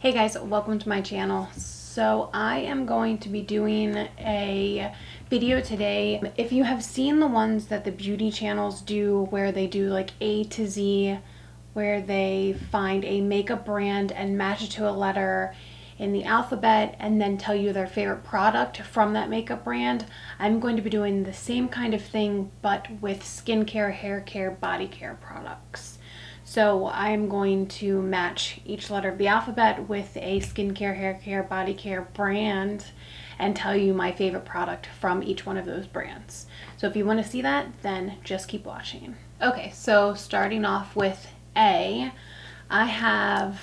Hey guys, welcome to my channel. So I am going to be doing a video today. If you have seen the ones that the beauty channels do where they do like A to Z, where they find a makeup brand and match it to a letter in the alphabet and then tell you their favorite product from that makeup brand, I'm going to be doing the same kind of thing but with skincare, hair care, body care products. So I'm going to match each letter of the alphabet with a skincare, hair care, body care brand and tell you my favorite product from each one of those brands. So if you want to see that, then just keep watching. Okay, so starting off with A, I have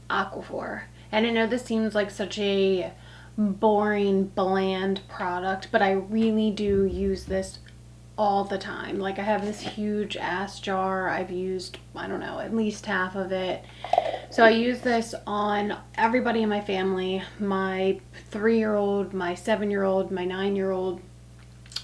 Aquaphor. And I know this seems like such a boring, bland product, but I really do use this all the time. Like I have this huge ass jar. I've used, I don't know, at least half of it. So I use this on everybody in my family. My 3-year-old, my 7-year-old, my 9-year-old.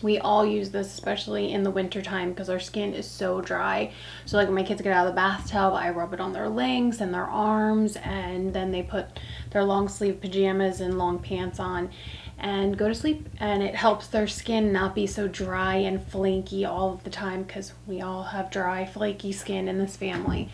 We all use this, especially in the winter time because our skin is so dry. So like when my kids get out of the bathtub, I rub it on their legs and their arms, and then they put their long sleeve pajamas and long pants on and go to sleep, and it helps their skin not be so dry and flaky all of the time because we all have dry, flaky skin in this family.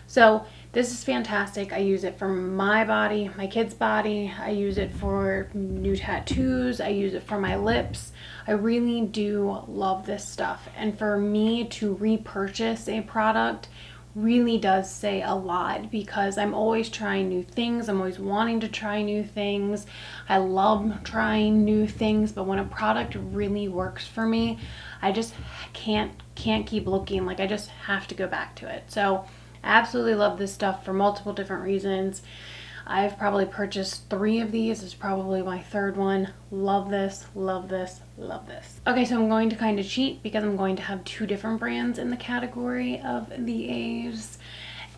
So this is fantastic. I use it for my body, my kid's body. I use it for new tattoos. I use it for my lips. I really do love this stuff. And for me to repurchase a product really does say a lot because I'm always trying new things. I'm always wanting to try new things. I love trying new things, but when a product really works for me, I just can't keep looking. Like I just have to go back to it. So I absolutely love this stuff for multiple different reasons. I've probably purchased 3 of these. This is probably my 3rd one. Love this, love this, love this. Okay, so I'm going to kind of cheat because I'm going to have 2 different brands in the category of the A's.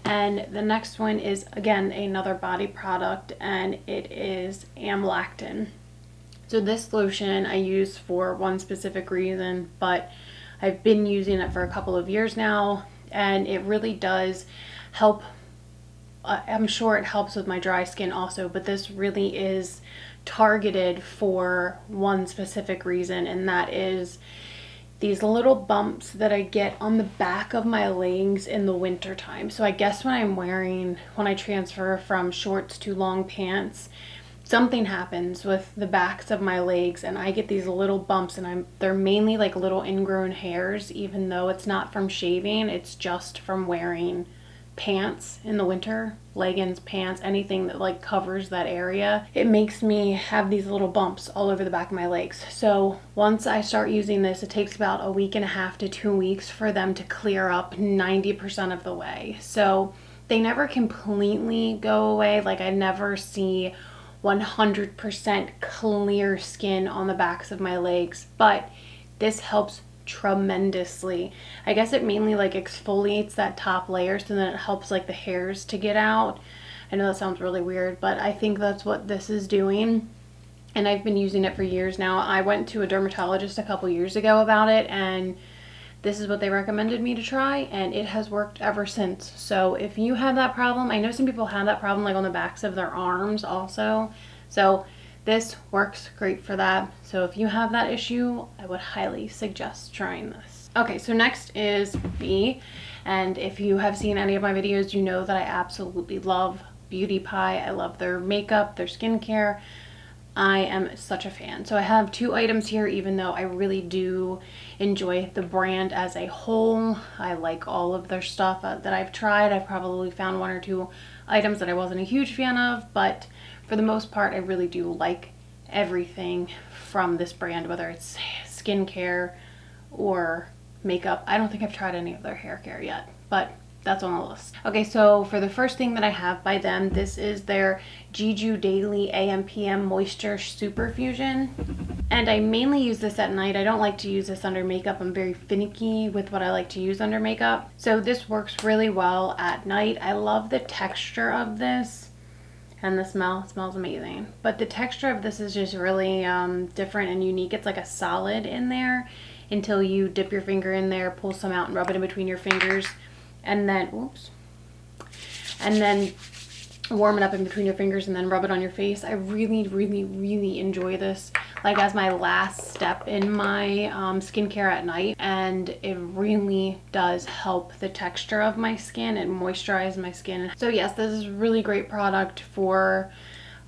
And the next one is, again, another body product, and it is Amlactin. So this lotion I use for one specific reason, but I've been using it for a couple of years now, and it really does help. I'm sure it helps with my dry skin also, but this really is targeted for one specific reason, and that is these little bumps that I get on the back of my legs in the winter time. So I guess when I transfer from shorts to long pants, something happens with the backs of my legs and I get these little bumps, and they're mainly like little ingrown hairs, even though it's not from shaving, it's just from wearing pants in the winter, leggings, pants, anything that like covers that area. It makes me have these little bumps all over the back of my legs. So once I start using this, it takes about a week and a half to 2 weeks for them to clear up 90% of the way. So they never completely go away. Like I never see 100% clear skin on the backs of my legs, but this helps tremendously. I guess it mainly like exfoliates that top layer, so then it helps like the hairs to get out. I know that sounds really weird, but I think that's what this is doing, and I've been using it for years now. I went to a dermatologist a couple years ago about it, and this is what they recommended me to try, and it has worked ever since. So if you have that problem, I know some people have that problem like on the backs of their arms also, so this works great for that. So if you have that issue, I would highly suggest trying this. Okay, so next is B. And if you have seen any of my videos, you know that I absolutely love Beauty Pie. I love their makeup, their skincare. I am such a fan. So I have 2 items here, even though I really do enjoy the brand as a whole. I like all of their stuff that I've tried. I've probably found 1 or 2 items that I wasn't a huge fan of, but for the most part, I really do like everything from this brand, whether it's skincare or makeup. I don't think I've tried any of their hair care yet, but that's on the list. Okay, so for the first thing that I have by them, this is their Jeju Daily AM/PM Moisture Super Fusion. And I mainly use this at night. I don't like to use this under makeup. I'm very finicky with what I like to use under makeup. So this works really well at night. I love the texture of this. And the smell, it smells amazing. But the texture of this is just really different and unique. It's like a solid in there until you dip your finger in there, pull some out, and rub it in between your fingers. And then, oops. And then warm it up in between your fingers and then rub it on your face. I really enjoy this, like as my last step in my skincare at night, and it really does help the texture of my skin and moisturize my skin. So yes, this is a really great product for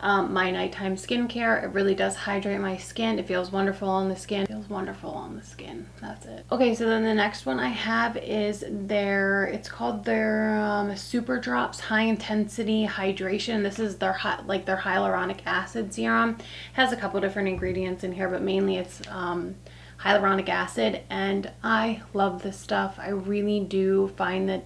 my nighttime skincare. It really does hydrate my skin. It feels wonderful on the skin. It feels wonderful on the skin. That's it. Okay, so then the next one I have is it's called their Super Drops High Intensity Hydration. This is their their hyaluronic acid serum. It has a couple different ingredients in here, but mainly it's hyaluronic acid, and I love this stuff. I really do find that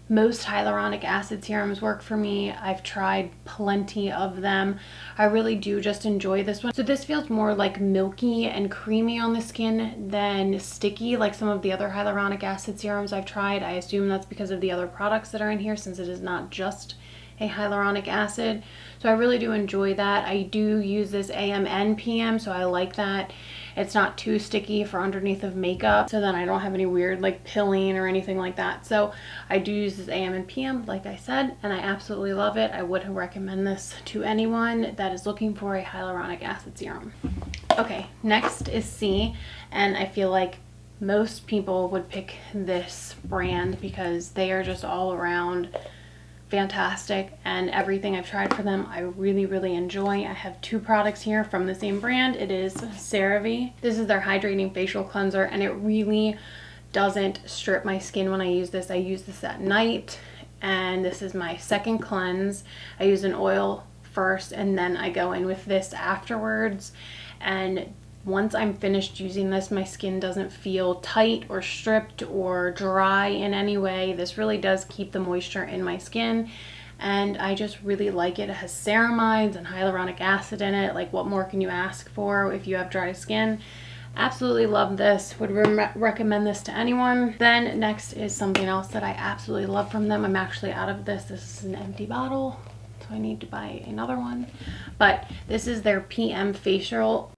most hyaluronic acid serums work for me. I've tried plenty of them. I really do just enjoy this one. So this feels more like milky and creamy on the skin than sticky like some of the other hyaluronic acid serums I've tried. I assume that's because of the other products that are in here, since it is not just a hyaluronic acid. So I really do enjoy that. I do use this AM and PM, so I like that. It's not too sticky for underneath of makeup, so then I don't have any weird like pilling or anything like that. So I do use this AM and PM, like I said, and I absolutely love it. I would recommend this to anyone that is looking for a hyaluronic acid serum. Okay, next is C, and I feel like most people would pick this brand because they are just all around fantastic, and everything I've tried for them I really enjoy. I have two products here from the same brand. It is CeraVe. This is their hydrating facial cleanser, and it really doesn't strip my skin when I use this. I use this at night, and this is my second cleanse. I use an oil first and then I go in with this afterwards, and once I'm finished using this, my skin doesn't feel tight or stripped or dry in any way. This really does keep the moisture in my skin, and I just really like it. It has ceramides and hyaluronic acid in it. Like, what more can you ask for if you have dry skin? Absolutely love this. Would recommend this to anyone. Then next is something else that I absolutely love from them. I'm actually out of this. This is an empty bottle, so I need to buy another one. But this is their PM facial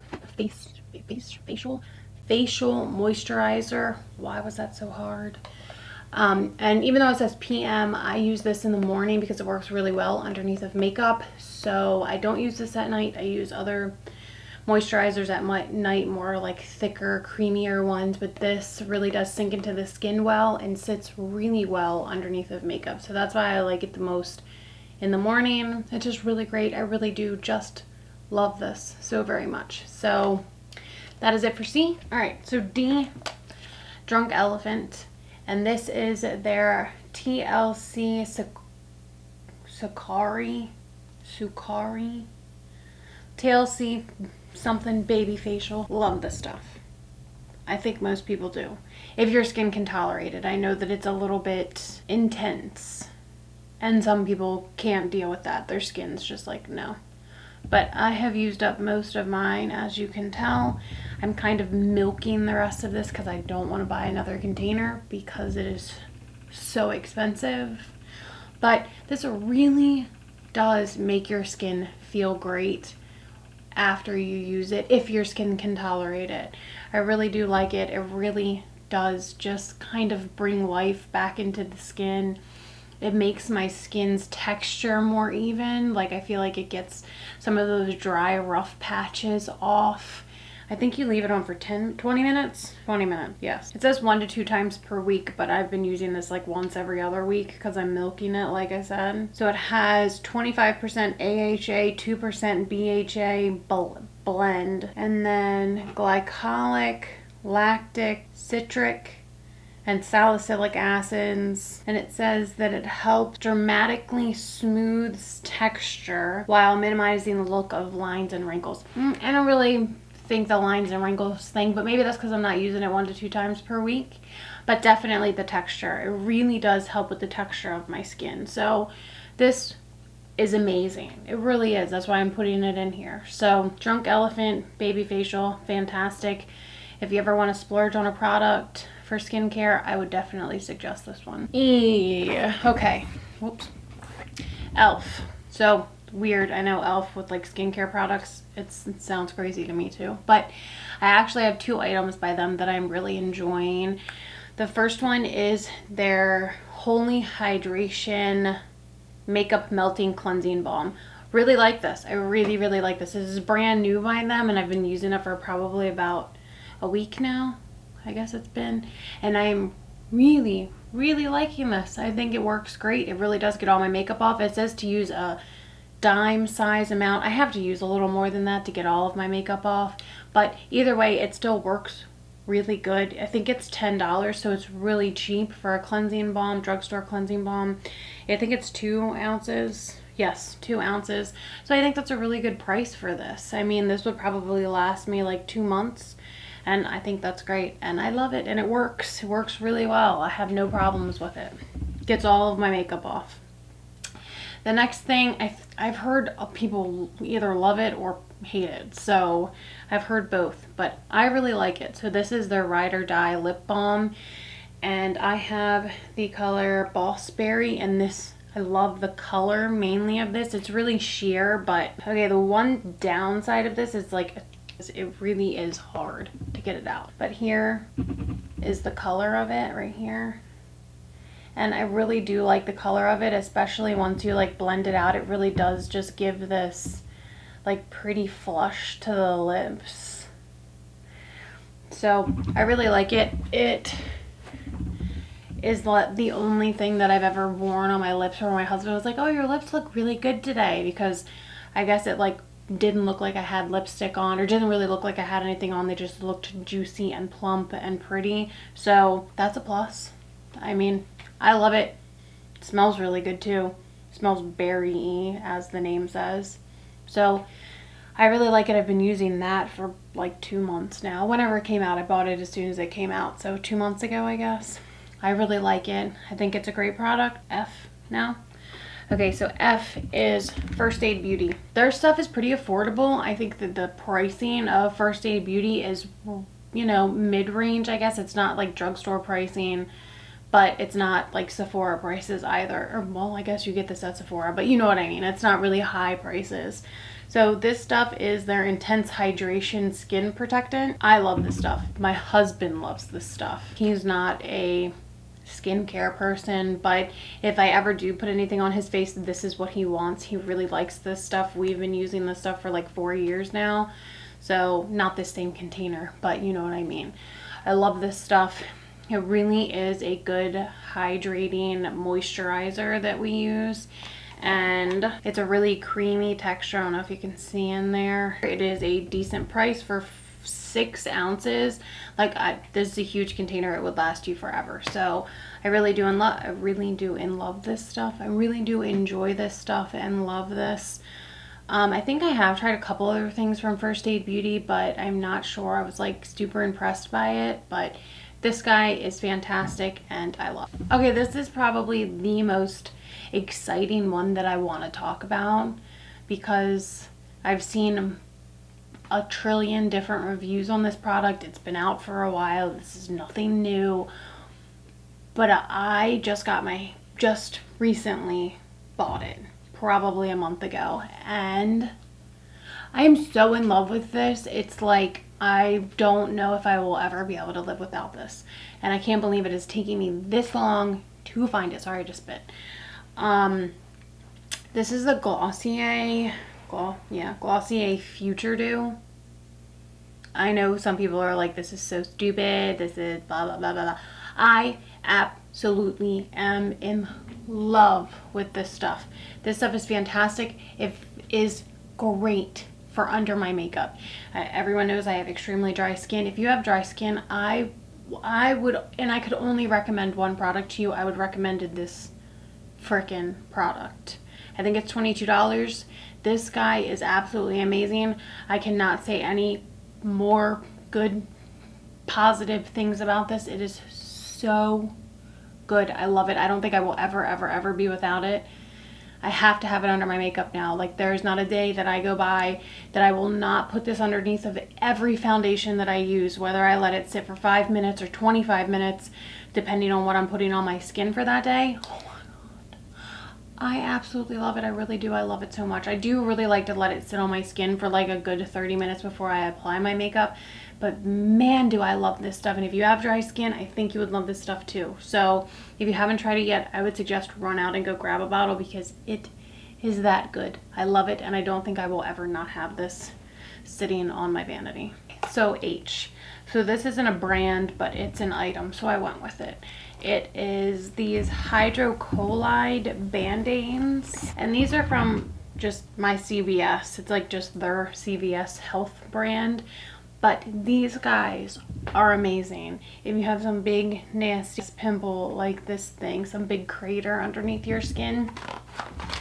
moisturizer. Why was that so hard? And even though it says PM, I use this in the morning because it works really well underneath of makeup. So I don't use this at night. I use other moisturizers at night, more like thicker, creamier ones, but this really does sink into the skin well and sits really well underneath of makeup. So that's why I like it the most in the morning. It's just really great. I really do just love this so very much. So that is it for C. All right, so D, Drunk Elephant, and this is their TLC Sukari TLC something baby facial. Love this stuff. I think most people do, if your skin can tolerate it. I know that it's a little bit intense, and some people can't deal with that. Their skin's just like, no. But I have used up most of mine, as you can tell. I'm kind of milking the rest of this because I don't want to buy another container because it is so expensive. But this really does make your skin feel great after you use it, if your skin can tolerate it. I really do like it. It really does just kind of bring life back into the skin. It makes my skin's texture more even. Like, I feel like it gets some of those dry, rough patches off. I think you leave it on for 20 minutes? 20 minutes, yes. It says 1 to 2 times per week, but I've been using this like once every other week because I'm milking it, like I said. So it has 25% AHA, 2% BHA blend, and then glycolic, lactic, citric, and salicylic acids, and it says that it helps dramatically smooths texture while minimizing the look of lines and wrinkles. I don't really think the lines and wrinkles thing, but maybe that's because I'm not using it 1 to 2 times per week. But definitely the texture. It really does help with the texture of my skin. So this is amazing. It really is. That's why I'm putting it in here. So Drunk Elephant Baby Facial, fantastic. If you ever want to splurge on a product for skincare, I would definitely suggest this one. Okay. Whoops. Elf. So weird. I know Elf with like skincare products. It sounds crazy to me too. But I actually have 2 items by them that I'm really enjoying. The first one is their Holy Hydration Makeup Melting Cleansing Balm. Really like this. I really, really like this. This is brand new by them, and I've been using it for probably about a week now, I guess it's been. And I'm really, really liking this. I think it works great. It really does get all my makeup off. It says to use a dime size amount. I have to use a little more than that to get all of my makeup off. But either way, it still works really good. I think it's $10, so it's really cheap for a cleansing balm, drugstore cleansing balm. I think it's 2 ounces. Yes, 2 ounces. So I think that's a really good price for this. I mean, this would probably last me like 2 months, and I think that's great. And I love it, and it works. It works really well. I have no problems with it. Gets all of my makeup off. The next thing, I've heard people either love it or hate it. So I've heard both, but I really like it. So this is their Ride or Die lip balm, and I have the color Boss Berry, and this, I love the color mainly of this. It's really sheer, but okay, the one downside of this is like, it really is hard to get it out. But here is the color of it right here. And I really do like the color of it, especially once you like blend it out. It really does just give this like pretty flush to the lips. So I really like it. It is the only thing that I've ever worn on my lips where my husband was like, oh, your lips look really good today, because I guess it like didn't look like I had lipstick on, or didn't really look like I had anything on. They just looked juicy and plump and pretty. So that's a plus. I mean, I love it. It smells really good too. It smells berry-y, as the name says. So I really like it. I've been using that for like 2 months now. Whenever it came out, I bought it as soon as it came out. So 2 months ago, I guess. I really like it. I think it's a great product. F now. Okay, so F is First Aid Beauty. Their stuff is pretty affordable. I think that the pricing of First Aid Beauty is, you know, mid-range, I guess. It's not like drugstore pricing, but it's not like Sephora prices either. Or, well, I guess you get this at Sephora, but you know what I mean. It's not really high prices. So this stuff is their Intense Hydration Skin Protectant. I love this stuff. My husband loves this stuff. He's not a skincare person, but if I ever do put anything on his face, this is what he wants. He really likes this stuff. We've been using this stuff for like 4 years now. So not the same container, but you know what I mean. I love this stuff. It really is a good hydrating moisturizer that we use, and it's a really creamy texture. I don't know if you can see in there. It is a decent price for 6 ounces. Like, this is a huge container. It would last you forever. So I really do love this stuff. I really do enjoy this stuff and love this. I think I have tried a couple other things from First Aid Beauty, but I'm not sure. I was like super impressed by it, but this guy is fantastic and I love it. Okay, this is probably the most exciting one that I want to talk about, because I've seen a trillion different reviews on this product. It's been out for a while. This is nothing new, but I just recently bought it, probably a month ago, and I am so in love with this. It's like, I don't know if I will ever be able to live without this, and I can't believe it is taking me this long to find it. Sorry, I just spit. This is the Glossier Future Dew. I know some people are like, this is so stupid, this is blah blah blah blah blah. I absolutely am in love with this stuff. This stuff is fantastic. It is great for under my makeup. Everyone knows I have extremely dry skin. If you have dry skin, I would, and I could only recommend one product to you, I would recommend this frickin' product. I think it's $22. This guy is absolutely amazing. I cannot say any more good, positive things about this. It is so good. I love it. I don't think I will ever be without it. I have to have it under my makeup now. Like, there's not a day that I go by that I will not put this underneath of every foundation that I use, whether I let it sit for 5 minutes or 25 minutes, depending on what I'm putting on my skin for that day. Oh my God. I absolutely love it. I really do. I love it so much. I do really like to let it sit on my skin for like a good 30 minutes before I apply my makeup. But man, do I love this stuff. And if you have dry skin, I think you would love this stuff too. So if you haven't tried it yet, I would suggest run out and go grab a bottle because it is that good. I love it, and I don't think I will ever not have this sitting on my vanity. So H. So this isn't a brand, but it's an item, so I went with it. It is these hydrocolloid band-aids, and these are from just my CVS. It's like just their CVS health brand, but these guys are amazing. If you have some big nasty pimple like this thing, some big crater underneath your skin,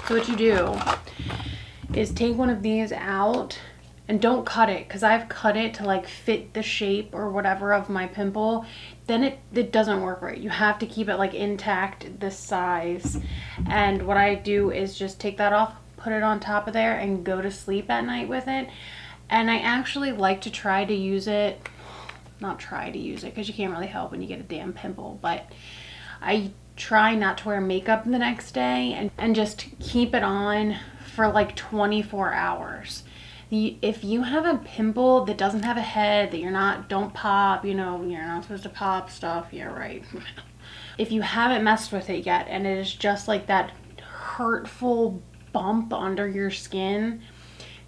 so what you do is take one of these out. And don't cut it, because I've cut it to like fit the shape or whatever of my pimple. Then it doesn't work right. You have to keep it like intact, this size. And what I do is just take that off, put it on top of there, and go to sleep at night with it. And I actually like to try to use it, not try to use it, because you can't really help when you get a damn pimple, but I try not to wear makeup the next day and just keep it on for like 24 hours. If you have a pimple that doesn't have a head, that don't pop, you know, you're not supposed to pop stuff, yeah, right. If you haven't messed with it yet and it is just like that hurtful bump under your skin,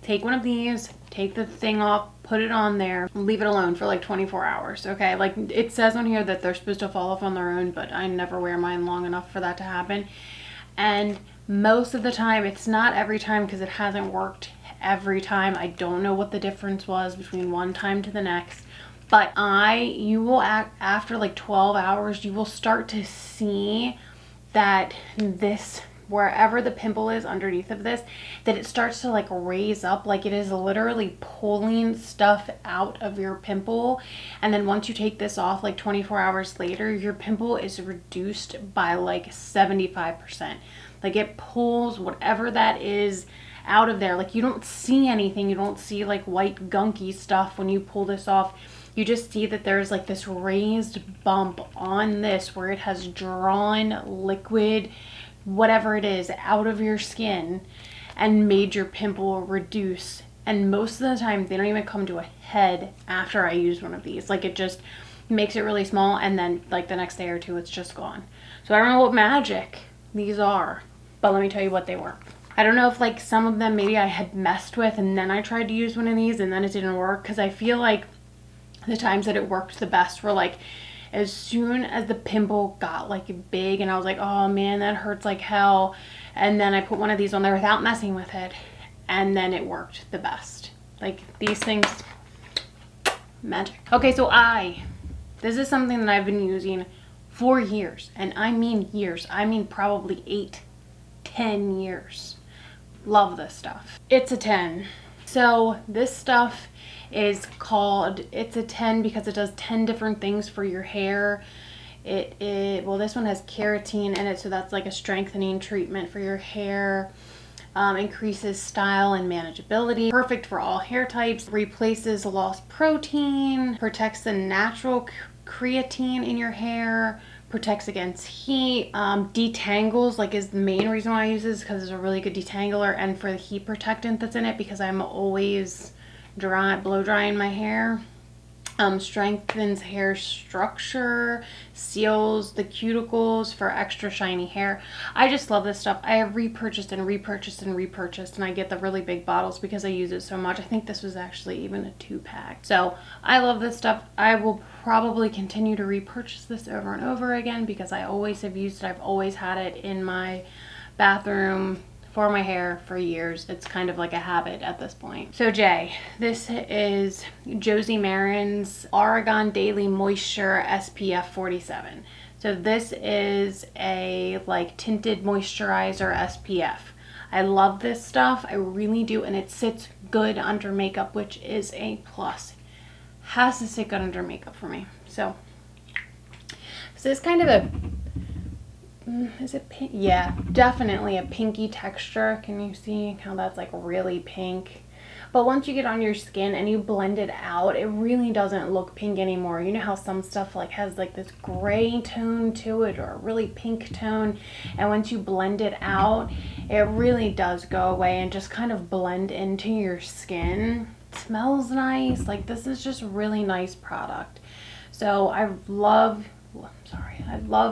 take one of these, take the thing off, put it on there, leave it alone for like 24 hours, okay? Like it says on here that they're supposed to fall off on their own, but I never wear mine long enough for that to happen. And most of the time, it's not every time because it hasn't worked every time. I don't know what the difference was between one time to the next, but you will after like 12 hours, you will start to see that this, wherever the pimple is underneath of this, that it starts to like raise up, like it is literally pulling stuff out of your pimple. And then once you take this off, like 24 hours later, your pimple is reduced by like 75%. Like it pulls whatever that is out of there. Like you don't see anything. You don't see like white gunky stuff when you pull this off. You just see that there's like this raised bump on this where it has drawn liquid, whatever it is, out of your skin and made your pimple reduce. And most of the time they don't even come to a head after I use one of these. Like it just makes it really small, and then like the next day or two it's just gone. So I don't know what magic these are, but let me tell you what they were. I don't know if like some of them maybe I had messed with and then I tried to use one of these and then it didn't work, because I feel like the times that it worked the best were like as soon as the pimple got like big and I was like, oh man, that hurts like hell, and then I put one of these on there without messing with it, and then it worked the best. Like these things, magic. Okay, so this is something that I've been using for years, and I mean years. I mean probably 8-10 years. Love this stuff. It's a 10. So this stuff is called, it's a 10 because it does 10 different things for your hair. Well, this one has keratin in it, so that's like a strengthening treatment for your hair. Increases style and manageability, perfect for all hair types, replaces lost protein, protects the natural creatine in your hair, protects against heat, detangles, like is the main reason why I use this, because it's a really good detangler, and for the heat protectant that's in it, because I'm always blow drying my hair. Strengthens hair structure, seals the cuticles for extra shiny hair. I just love this stuff. I have repurchased and repurchased and repurchased, and I get the really big bottles because I use it so much. I think this was actually even a 2-pack. So I love this stuff. I will probably continue to repurchase this over and over again because I always have used it. I've always had it in my bathroom for my hair for years. It's kind of like a habit at this point. So Jay, this is Josie Maran's Oregon Daily Moisture SPF 47. So this is a like tinted moisturizer SPF. I love this stuff, I really do, and it sits good under makeup, which is a plus. Has to sit good under makeup for me. So it's kind of a, is it pink? Yeah, definitely a pinky texture. Can you see how that's like really pink? But once you get on your skin and you blend it out, it really doesn't look pink anymore. You know how some stuff like has like this gray tone to it or a really pink tone, and once you blend it out, it really does go away and just kind of blend into your skin. It smells nice. Like, this is just really nice product. So I love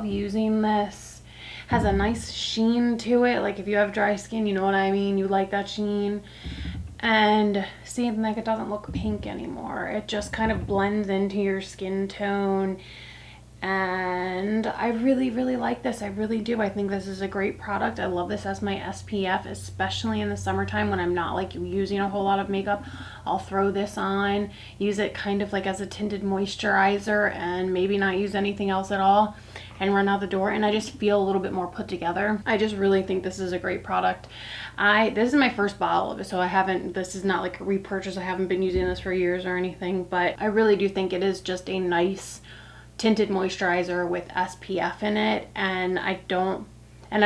using this. Has a nice sheen to it. Like, if you have dry skin, you know what I mean, you like that sheen. And see, like, it doesn't look pink anymore. It just kind of blends into your skin tone. And I really, really like this. I really do. I think this is a great product. I love this as my SPF, especially in the summertime when I'm not like using a whole lot of makeup. I'll throw this on, use it kind of like as a tinted moisturizer, and maybe not use anything else at all, and run out the door, and I just feel a little bit more put together. I just really think this is a great product. This is my first bottle of it, so this is not like a repurchase. I haven't been using this for years or anything, but I really do think it is just a nice tinted moisturizer with SPF in it, and I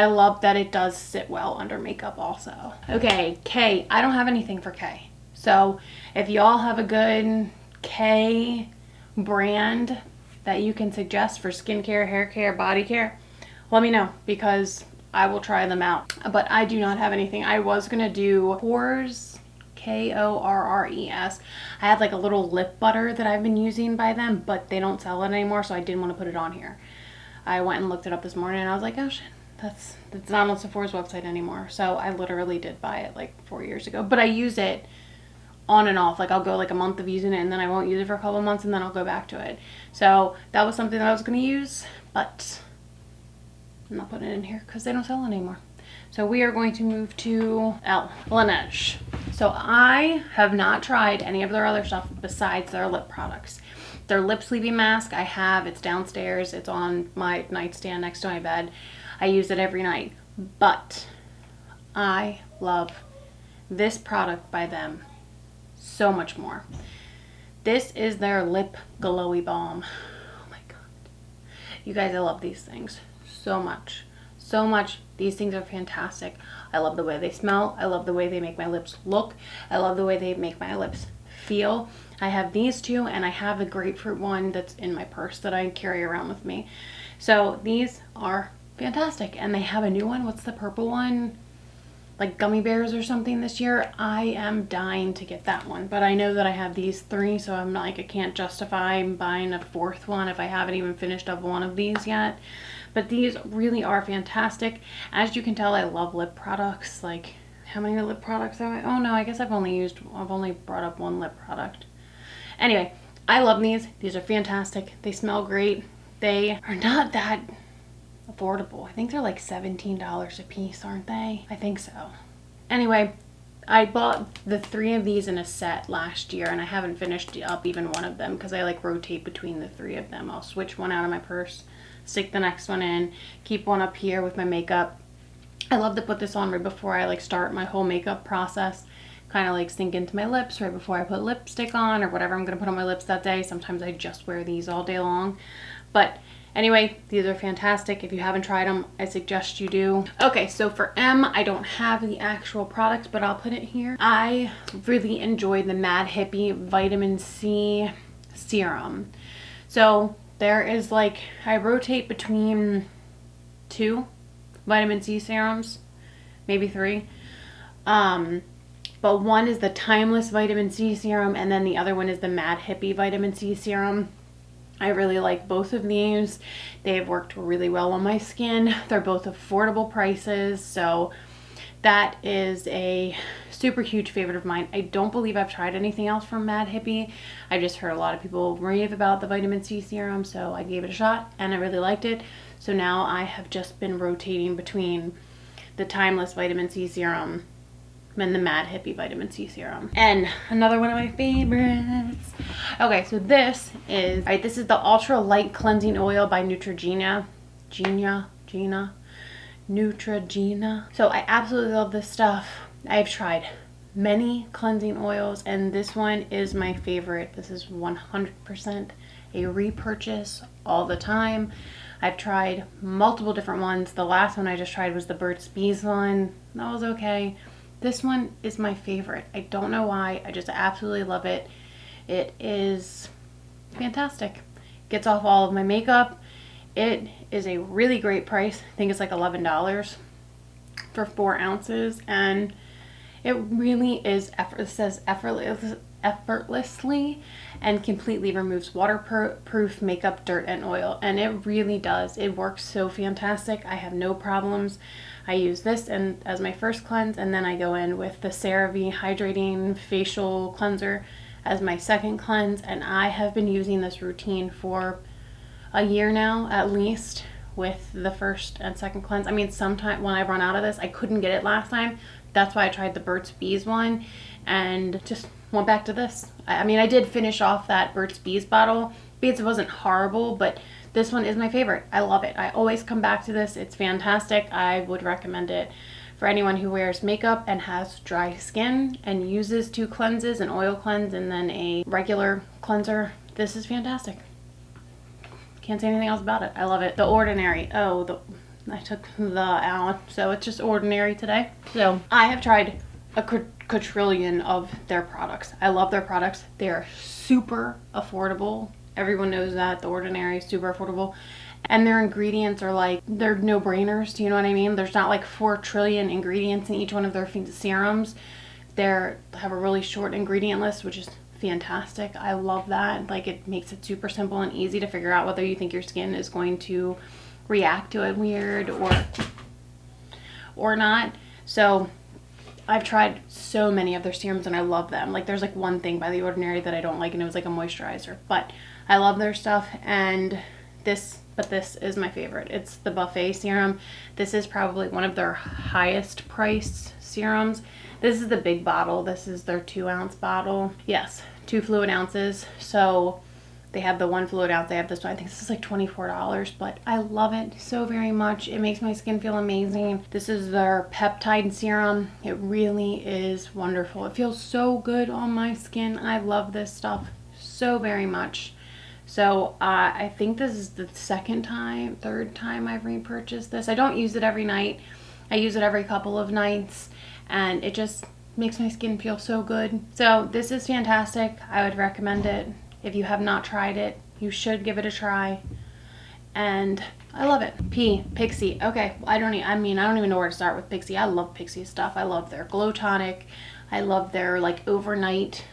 love that it does sit well under makeup also. Okay, K. I don't have anything for K. So if y'all have a good K brand that you can suggest for skincare, hair care, body care, let me know, because I will try them out. But I do not have anything. I was gonna do Korres, Korres. I had like a little lip butter that I've been using by them, but they don't sell it anymore, so I didn't want to put it on here. I went and looked it up this morning, and I was like, oh shit, that's not on Sephora's website anymore. So I literally did buy it like 4 years ago, but I use it on and off. Like, I'll go like a month of using it, and then I won't use it for a couple of months, and then I'll go back to it. So that was something that I was going to use, but I'm not putting it in here because they don't sell it anymore. So we are going to move to Laneige. So I have not tried any of their other stuff besides their lip products. Their lip sleeping mask I have, it's downstairs, it's on my nightstand next to my bed. I use it every night, but I love this product by them so much more. This is their lip glowy balm. Oh my god, you guys, I love these things so much. So much. These things are fantastic. I love the way they smell. I love the way they make my lips look. I love the way they make my lips feel. I have these two, and I have the grapefruit one that's in my purse that I carry around with me. So these are fantastic. And they have a new one. What's the purple one? Like gummy bears or something this year. I am dying to get that one, but I know that I have these three, so I'm not like, I can't justify buying a fourth one if I haven't even finished up one of these yet. But these really are fantastic. As you can tell, I love lip products. Like, how many lip products have I? Oh no, I guess I've only brought up one lip product. Anyway, I love these. These are fantastic. They smell great. They are not that affordable. I think they're like $17 a piece, aren't they? I think so. Anyway, I bought the 3 of these in a set last year, and I haven't finished up even one of them because I like rotate between the 3 of them. I'll switch one out of my purse, stick the next one in, keep one up here with my makeup. I love to put this on right before I like start my whole makeup process. Kind of like sink into my lips right before I put lipstick on or whatever I'm going to put on my lips that day. Sometimes I just wear these all day long. But anyway, these are fantastic. If you haven't tried them, I suggest you do. Okay, so for M, I don't have the actual product, but I'll put it here. I really enjoy the Mad Hippie Vitamin C Serum. So there is like, I rotate between 2 vitamin C serums, maybe 3. But one is the Timeless Vitamin C Serum, and then the other one is the Mad Hippie Vitamin C Serum. I really like both of these. They've worked really well on my skin. They're both affordable prices, so that is a super huge favorite of mine. I don't believe I've tried anything else from Mad Hippie. I just heard a lot of people rave about the vitamin C serum, so I gave it a shot and I really liked it. So now I have just been rotating between the Timeless Vitamin C Serum and the Mad Hippie Vitamin C Serum. And another one of my favorites. Okay, so this is the Ultra Light Cleansing Oil by Neutrogena. Neutrogena. So I absolutely love this stuff. I've tried many cleansing oils, and this one is my favorite. This is 100% a repurchase all the time. I've tried multiple different ones. The last one I just tried was the Burt's Bees one. That was okay. This one is my favorite. I don't know why. I just absolutely love it. It is fantastic. Gets off all of my makeup. It is a really great price. I think it's like $11 for 4 ounces, and it really is it says effortlessly and completely removes waterproof makeup, dirt, and oil, and it really does. It works so fantastic. I have no problems. I use this and as my first cleanse, and then I go in with the CeraVe Hydrating Facial Cleanser as my second cleanse, and I have been using this routine for a year now at least, with the first and second cleanse. I mean, sometime when I run out of this, I couldn't get it last time. That's why I tried the Burt's Bees one and just went back to this. I mean, I did finish off that Burt's Bees bottle because it wasn't horrible, but this one is my favorite. I love it. I always come back to this. It's fantastic. I would recommend it for anyone who wears makeup and has dry skin and uses 2 cleanses, an oil cleanse and then a regular cleanser. This is fantastic. Can't say anything else about it. I love it. The Ordinary. I took the out, so it's just Ordinary today. So I have tried a quadrillion of their products. I love their products. They are super affordable. Everyone knows that. The Ordinary is super affordable. And their ingredients are like, they're no-brainers. Do you know what I mean? There's not like 4 trillion ingredients in each one of their serums. They have a really short ingredient list, which is fantastic. I love that. Like, it makes it super simple and easy to figure out whether you think your skin is going to react to it weird or not. So I've tried so many of their serums and I love them. Like, there's like one thing by The Ordinary that I don't like, and it was like a moisturizer, but I love their stuff. And this is my favorite. It's the Buffet serum. This is probably one of their highest priced serums. This is the big bottle. This is their 2 ounce bottle. Yes, 2 fluid ounces. So they have the 1 fluid ounce. They have this one. I think this is like $24, but I love it so very much. It makes my skin feel amazing. This is their peptide serum. It really is wonderful. It feels so good on my skin. I love this stuff so very much. So I think this is the third time I've repurchased this. I don't use it every night. I use it every couple of nights, and it just makes my skin feel so good. So this is fantastic. I would recommend it. If you have not tried it, you should give it a try. And I love it. Pixi. Okay, I don't even know where to start with Pixi. I love Pixi stuff. I love their Glow Tonic. I love their like overnight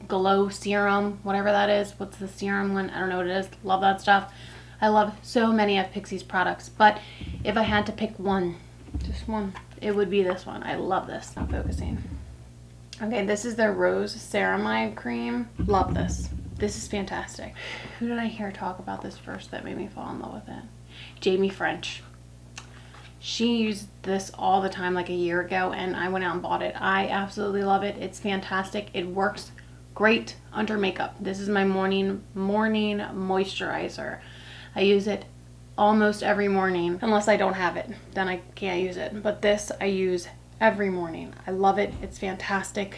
glow serum, whatever that is. What's the serum one? I don't know what it is. Love that stuff. I love so many of Pixi's products, but if I had to pick one, just one, it would be this one. I love this. Not focusing. Okay, this is their Rose Ceramide Cream. Love this. This is fantastic. Who did I hear talk about this first that made me fall in love with it? Jamie French. She used this all the time like a year ago, and I went out and bought it. I absolutely love it. It's fantastic. It works great under makeup. This is my morning moisturizer. I use it almost every morning, unless I don't have it, then I can't use it. But this I use every morning. I love it. It's fantastic.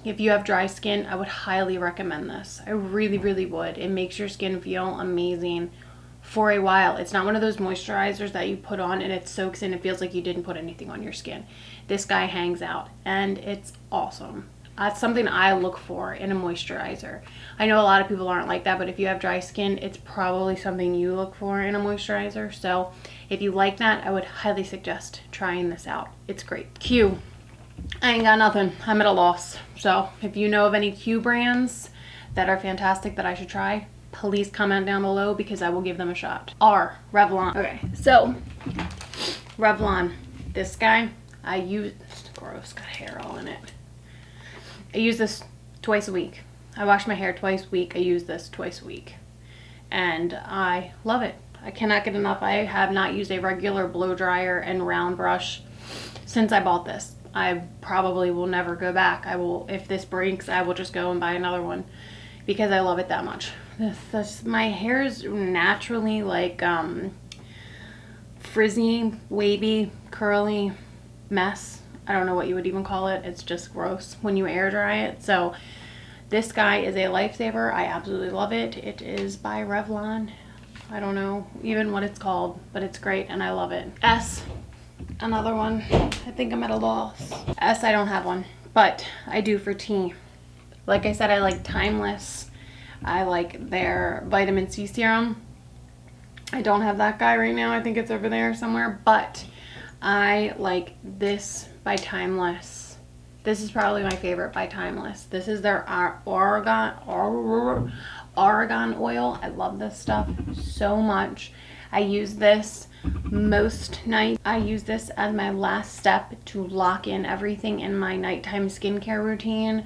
If you have dry skin, I would highly recommend this. I really, really would. It makes your skin feel amazing for a while. It's not one of those moisturizers that you put on and it soaks in. It feels like you didn't put anything on your skin. This guy hangs out, and it's awesome. That's something I look for in a moisturizer. I know a lot of people aren't like that, but if you have dry skin, it's probably something you look for in a moisturizer. So if you like that, I would highly suggest trying this out. It's great. Q. I ain't got nothing. I'm at a loss. So if you know of any Q brands that are fantastic that I should try, please comment down below because I will give them a shot. R. Revlon. Okay, so Revlon. This guy, I use, gross, got hair all in it. I use this twice a week. I wash my hair twice a week. I use this twice a week. And I love it. I cannot get enough. I have not used a regular blow dryer and round brush since I bought this. I probably will never go back. I will, if this breaks, I will just go and buy another one because I love it that much. My hair is naturally like frizzy, wavy, curly mess. I don't know what you would even call it. It's just gross when you air dry it. So this guy is a lifesaver. I absolutely love it. It is by Revlon. I don't know even what it's called, but it's great and I love it. S. Another one. I think I'm at a loss. S, I don't have one, but I do for T. Like I said, I like Timeless. I like their vitamin C serum. I don't have that guy right now. I think it's over there somewhere, but I like this by Timeless. This is probably my favorite by Timeless. This is their Oregon oil. I love this stuff so much. I use this most nights. I use this as my last step to lock in everything in my nighttime skincare routine.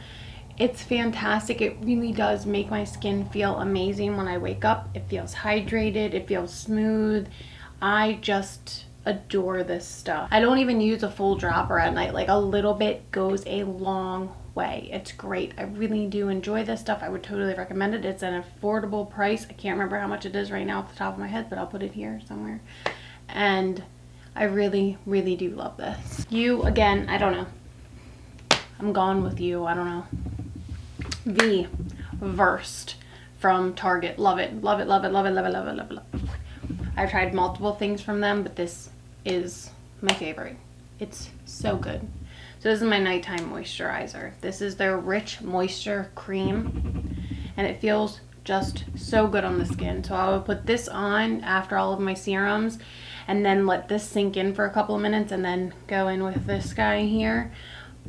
It's fantastic. It really does make my skin feel amazing when I wake up. It feels hydrated. It feels smooth. I just adore this stuff. I don't even use a full dropper at night. Like, a little bit goes a long way. It's great. I really do enjoy this stuff. I would totally recommend it. It's an affordable price. I can't remember how much it is right now off the top of my head, but I'll put it here somewhere. And I really, really do love this. You, again, I don't know. I'm gone with you. I don't know. V, Versed from Target. Love it. Love it, love it, love it, love it, love it, love it, love it. I've tried multiple things from them, but this is my favorite. It's so good. So this is my nighttime moisturizer. This is their Rich Moisture Cream, and it feels just so good on the skin. So I will put this on after all of my serums and then let this sink in for a couple of minutes and then go in with this guy here.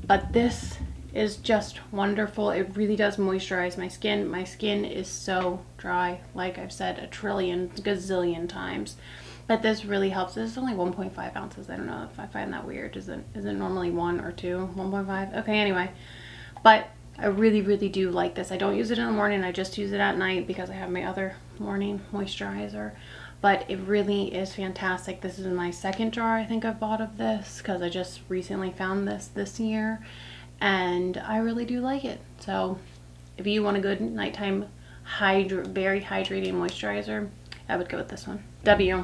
But this is just wonderful. It really does moisturize my skin. My skin is so dry, like I've said a trillion gazillion times, but this really helps. This is only 1.5 ounces. I don't know if I find that weird. Is it normally 1 or 2? 1.5? Okay, anyway, but I really, really do like this. I don't use it in the morning. I just use it at night because I have my other morning moisturizer, but it really is fantastic. This is my second jar I think I've bought of this because I just recently found this year, and I really do like it. So if you want a good nighttime very hydrating moisturizer, I would go with this one. W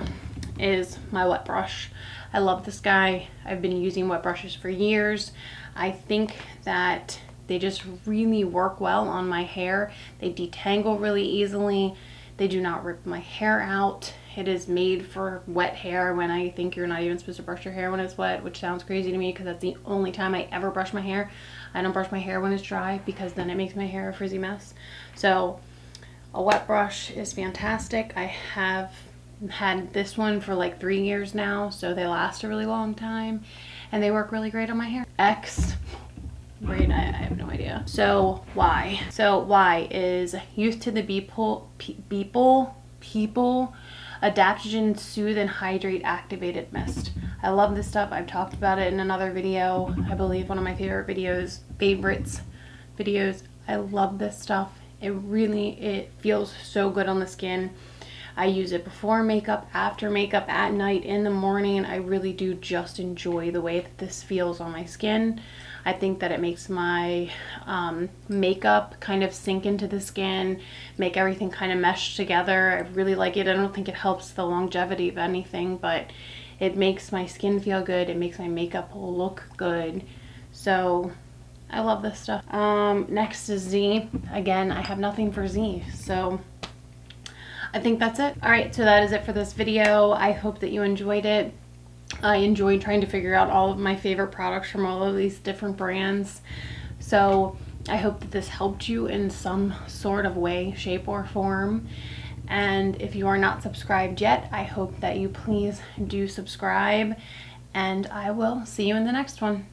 is my wet brush. I love this guy. I've been using wet brushes for years. I think that they just really work well on my hair. They detangle really easily. They do not rip my hair out. It is made for wet hair when I think you're not even supposed to brush your hair when it's wet, which sounds crazy to me because that's the only time I ever brush my hair. I don't brush my hair when it's dry because then it makes my hair a frizzy mess. So a wet brush is fantastic. I have had this one for like 3 years now, so they last a really long time and they work really great on my hair. X, great, I have no idea. So Y. So Y is Youth to the People Adaptogen Soothe and Hydrate Activated Mist. I love this stuff. I've talked about it in another video. I believe one of my favorite videos. I love this stuff. It feels so good on the skin. I use it before makeup, after makeup, at night, in the morning. I really do just enjoy the way that this feels on my skin. I think that it makes my makeup kind of sink into the skin, make everything kind of mesh together. I really like it. I don't think it helps the longevity of anything, but it makes my skin feel good. It makes my makeup look good. So I love this stuff. Next is Z. Again, I have nothing for Z, so I think that's it. All right, so that is it for this video. I hope that you enjoyed it. I enjoyed trying to figure out all of my favorite products from all of these different brands. So I hope that this helped you in some sort of way, shape, or form. And if you are not subscribed yet, I hope that you please do subscribe, and I will see you in the next one.